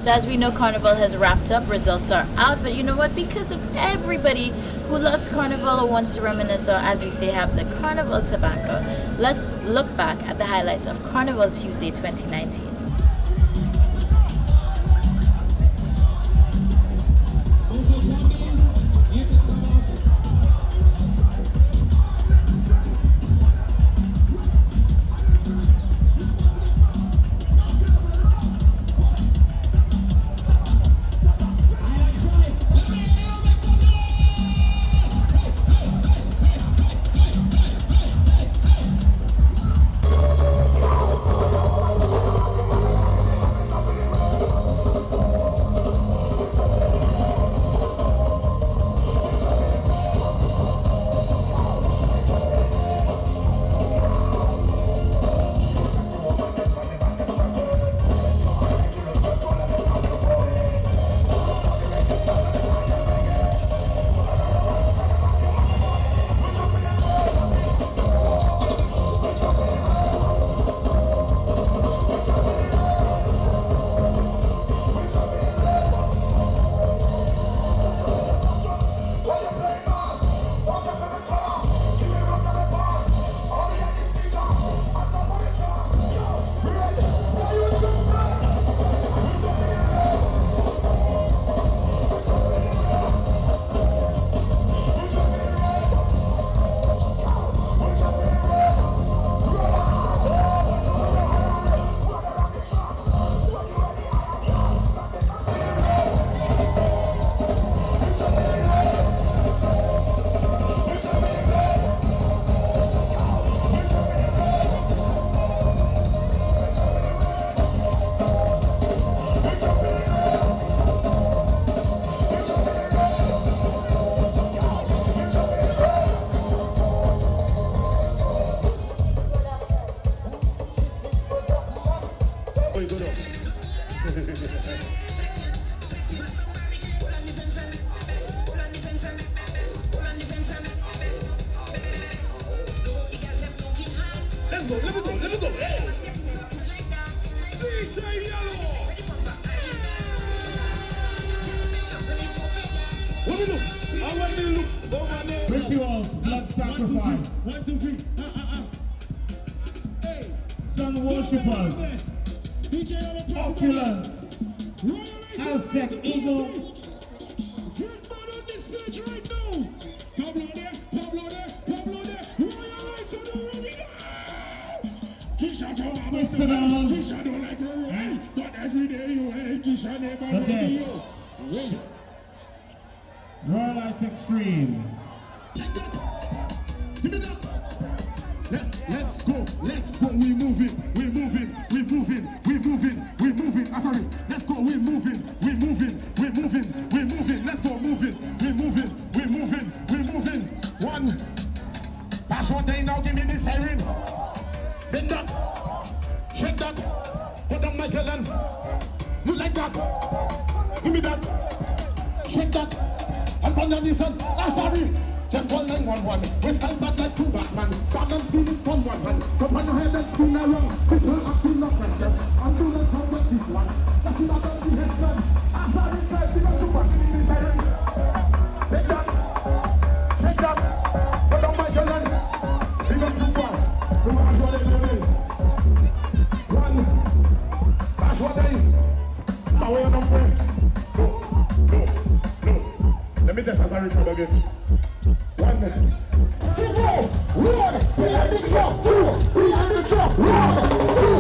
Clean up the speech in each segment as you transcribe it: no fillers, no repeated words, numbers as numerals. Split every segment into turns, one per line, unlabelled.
So as we know, Carnival has wrapped up, results are out, but you know what? Because of everybody who loves Carnival or wants to reminisce, or as we say, have the Carnival tobacco, let's look back at the highlights of Carnival Tuesday 2019.
Rituals, blood sacrifice.
1, 2, 3. Hey.
Sun worshippers. Opulence. Aztec Eagle. Mr. Dollars. But every day you hate Kisha never. Royal Lights Extreme.
Give it up. Let's go, we moving, we moving, we moving, we moving, we moving. Sorry, let's go, we moving, we moving, we moving, we moving. Let's go, moving, we moving, we moving, we moving. One. Bash one day now, give me the siren. Bend that, shake that, put down my Helen. You like that? Give me that, shake that, and put down your son. Sorry. Just 1911. We stand back like two Batman. Batman feeling from one hand. Up on your head and spin around. People asking no question. I'm doing it from with this one. That's what I'm going to head son. I'm sorry, guys. Big up to one. Give me the siren. Take that. Shake that. Put on my gun. Big up to one. Come on, go ahead. One. That's what I. Now we're on way. No. Let me test as I record again. One. Zero. One. Behind the truck. Two. Behind the truck. One. Two.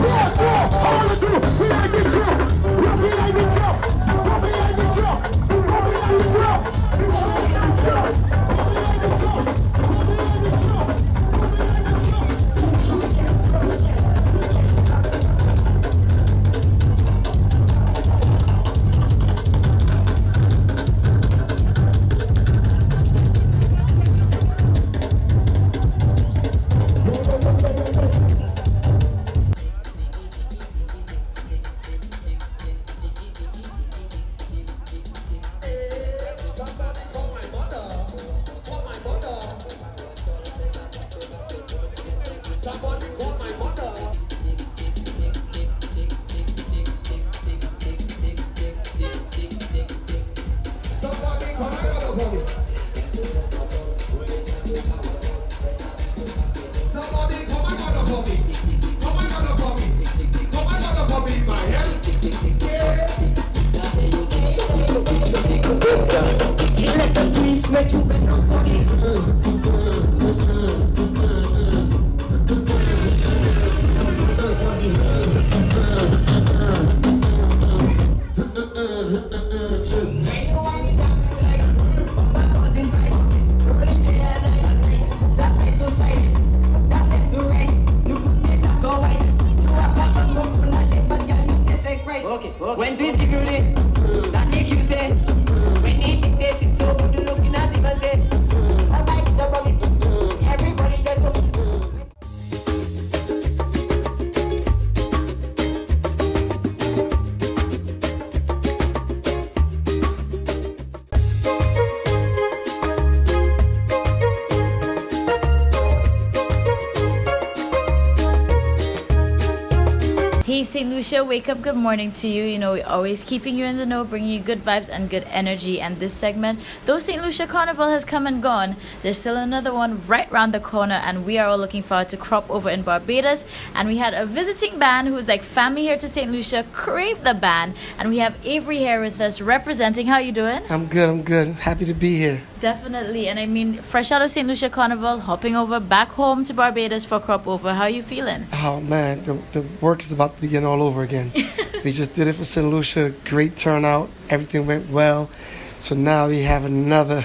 One. Four. All the two. Behind the truck. You're behind the truck. You're behind the truck. You're behind the truck. You're behind the truck.
Hey, St. Lucia, wake up, good morning to you. You know, we're always keeping you in the know, bringing you good vibes and good energy. And this segment, though St. Lucia Carnival has come and gone, there's still another one right round the corner. And we are all looking forward to Crop Over in Barbados. And we had a visiting band who's like family here to St. Lucia, Crave the Band. And we have Avery here with us representing. How you doing?
I'm good. Happy to be here.
Definitely. And I mean, fresh out of St. Lucia Carnival, hopping over back home to Barbados for Crop Over. How are you feeling?
Oh, man, the work is about to begin all over again. We just did it for St. Lucia. Great turnout. Everything went well. So now we have another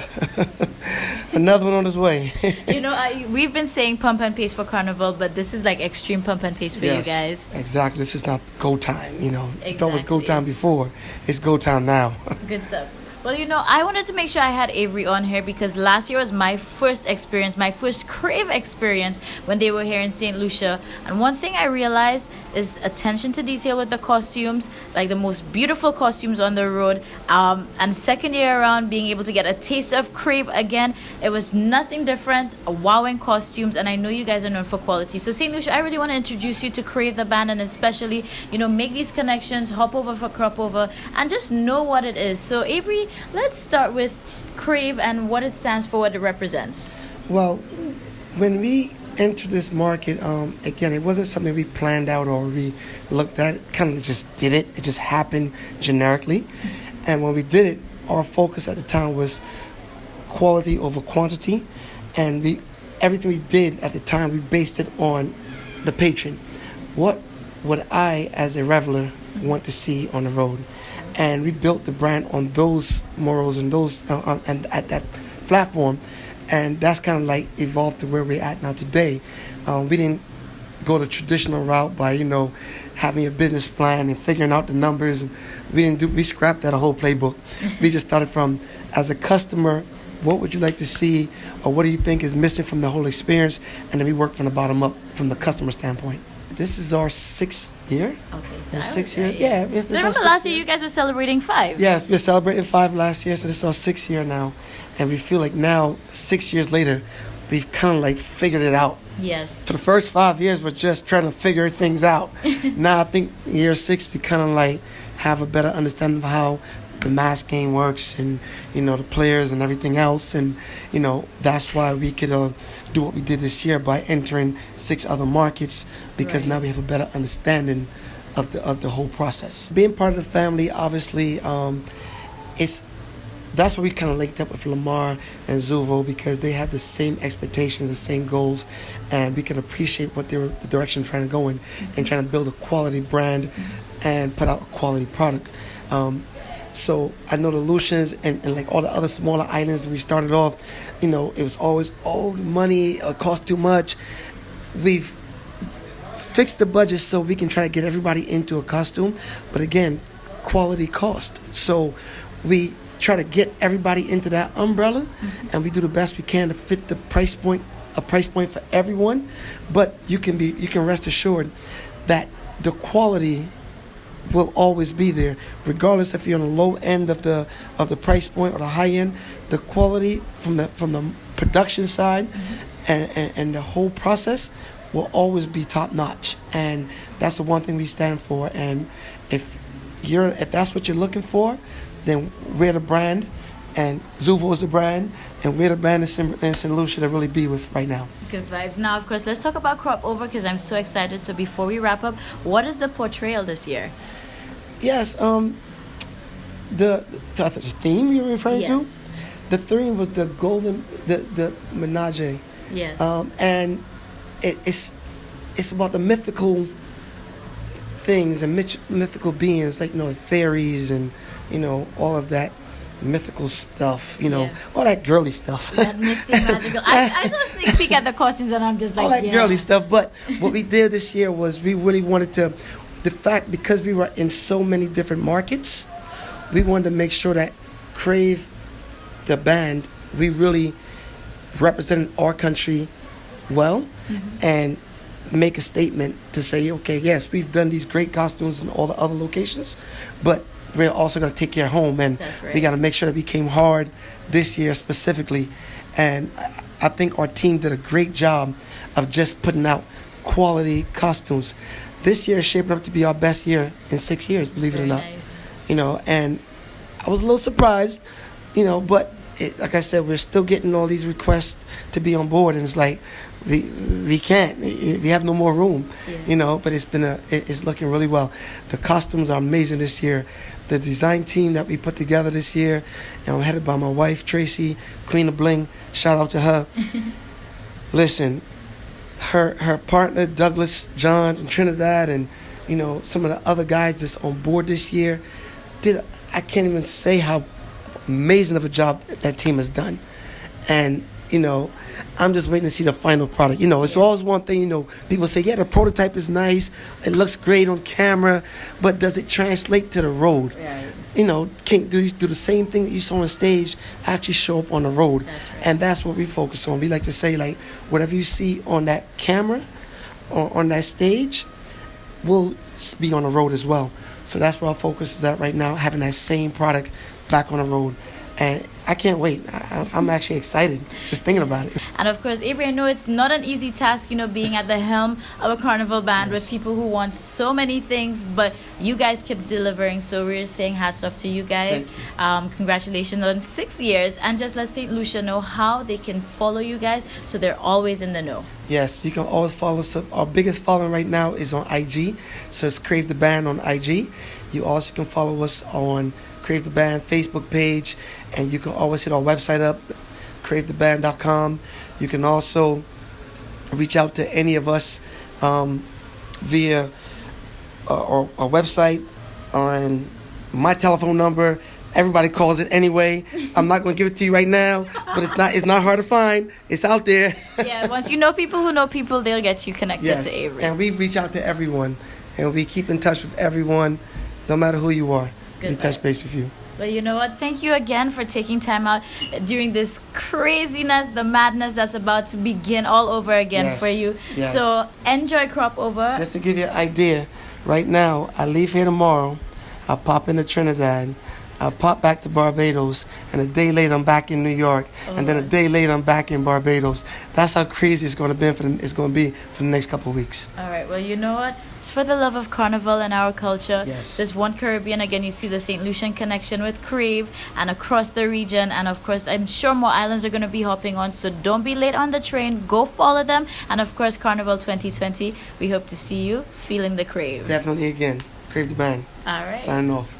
another one on its way.
You know, we've been saying pump and pace for Carnival, but this is like extreme pump and pace for you guys.
Exactly. This is not go time, you know.
Exactly.
You thought it was go time before. It's go time now.
Good stuff. Well, you know, I wanted to make sure I had Avery on here because last year was my first experience, my first Crave experience when they were here in St. Lucia. And one thing I realized is attention to detail with the costumes, like the most beautiful costumes on the road. And second year around, being able to get a taste of Crave again, it was nothing different, wowing costumes. And I know you guys are known for quality. So St. Lucia, I really want to introduce you to Crave the Band and especially, you know, make these connections, hop over for Crop Over, and just know what it is. So Avery, let's start with Crave and what it stands for, what it represents.
Well, when we entered this market, again, it wasn't something we planned out or we looked at. Kind of just did it. It just happened generically. And when we did it, our focus at the time was quality over quantity. And everything we did at the time, we based it on the patron. What would I, as a reveler, want to see on the road? And we built the brand on those morals and those and at that platform, and that's kind of like evolved to where we're at now today. We didn't go the traditional route by having a business plan and figuring out the numbers. And we scrapped that whole playbook. We just started from, as a customer, what would you like to see, or what do you think is missing from the whole experience, and then we work from the bottom up from the customer standpoint. This is our 6th year.
Okay, so
6 years. Yeah.
I remember last year you guys were celebrating 5.
Yes, we were celebrating 5 last year, so this is our 6th year now. And we feel like now, 6 years later, we've kind of like figured it out.
Yes.
For the first 5 years, we're just trying to figure things out. Now I think year 6, we kind of like have a better understanding of how the mass game works and, the players and everything else. And, that's why we could do what we did this year by entering 6 other markets, because now we have a better understanding of the whole process. Being part of the family, obviously, that's why we kind of linked up with Lamar and Zuvo, because they have the same expectations, the same goals, and we can appreciate what the direction they're trying to go in, and trying to build a quality brand and put out a quality product. So I know the Lucians and like all the other smaller islands, when we started off, it was always, the money cost too much. We've fixed the budget so we can try to get everybody into a costume. But again, quality cost. So we try to get everybody into that umbrella, and we do the best we can to fit a price point for everyone. But you can rest assured that the quality will always be there, regardless if you're on the low end of the price point or the high end. The quality from the production side and the whole process will always be top notch, and that's the one thing we stand for. And if that's what you're looking for, then we're the brand, and Zuvo is the brand, and we're the band in St. Lucia to really be with right now.
Good vibes. Now, of course, let's talk about Crop Over, because I'm so excited. So before we wrap up, what is the portrayal this year?
Yes, the theme you're referring to? The theme was the menage.
Yes.
And it's about the mythical things and mythical beings, like fairies and all of that mythical stuff, all that girly stuff.
That misty magical. I saw a sneak peek at the costumes and I'm just like,
all that girly stuff. But what we did this year was we really wanted to, because we were in so many different markets, we wanted to make sure that Crave the band, we really represented our country well, and make a statement to say, okay, yes, we've done these great costumes in all the other locations, but we're also going to take care of home, and we got to make sure that we came hard this year specifically. And I think our team did a great job of just putting out quality costumes. this year is shaping up to be our best year in 6 years, believe it or
Very
not.
nice.
You know, and I was a little surprised, you know, but like I said, we're still getting all these requests to be on board, and it's like we can't, we have no more room,
Yeah.
you know. But it's looking really well. The costumes are amazing this year. The design team that we put together this year, headed by my wife Tracy, Queen of Bling. Shout out to her. Listen, her partner Douglas John and Trinidad, and you know, some of the other guys that's on board this year I can't even say how amazing of a job that team has done. And you know, I'm just waiting to see the final product. You know, it's always one thing, you know, people say, yeah, the prototype is nice, it looks great on camera, but does it translate to the road?
Right.
You know, can do the same thing that you saw on stage actually show up on the road?
That's right.
And that's what we focus on. We like to say, like, whatever you see on that camera or on that stage will be on the road as well. So that's where our focus is at right now, having that same product back on the road. And I can't wait. I'm actually excited just thinking about it.
And of course, Avery, I know it's not an easy task, you know, being at the helm of a carnival band with people who want so many things, but you guys keep delivering. So we're saying hats off to you guys. Congratulations on 6 years. And just let St. Lucia know how they can follow you guys so they're always in the know.
Yes, you can always follow us. Our biggest following right now is on IG. So it's Crave the Band on IG. You also can follow us on Crave the Band Facebook page, and you can always hit our website up, cravetheband.com. You can also reach out to any of us via our website on my telephone number. Everybody calls it anyway. I'm not going to give it to you right now, but it's not hard to find. It's out there.
Yeah, once you know people who know people, they'll get you connected
Yes,
to Avery.
and we reach out to everyone, and we keep in touch with everyone, no matter who you are.
Good
We touch
vibes.
base with you.
But you know what? Thank you again for taking time out during this craziness, the madness that's about to begin all over again
Yes,
for you.
yes.
So enjoy Crop Over.
Just to give you an idea, right now, I leave here tomorrow, I'll pop into Trinidad, I'll pop back to Barbados, and a day later I'm back in New York, and then a day later I'm back in Barbados. That's how crazy it's going to be for the next couple of weeks.
All right. Well, you know what? It's for the love of Carnival and our culture.
Yes.
There's One Caribbean. Again, you see the St. Lucian connection with Crave and across the region. And of course, I'm sure more islands are going to be hopping on. So don't be late on the train. Go follow them. And of course, Carnival 2020. We hope to see you feeling the crave.
Definitely again, Crave the Band.
All right.
Signing off.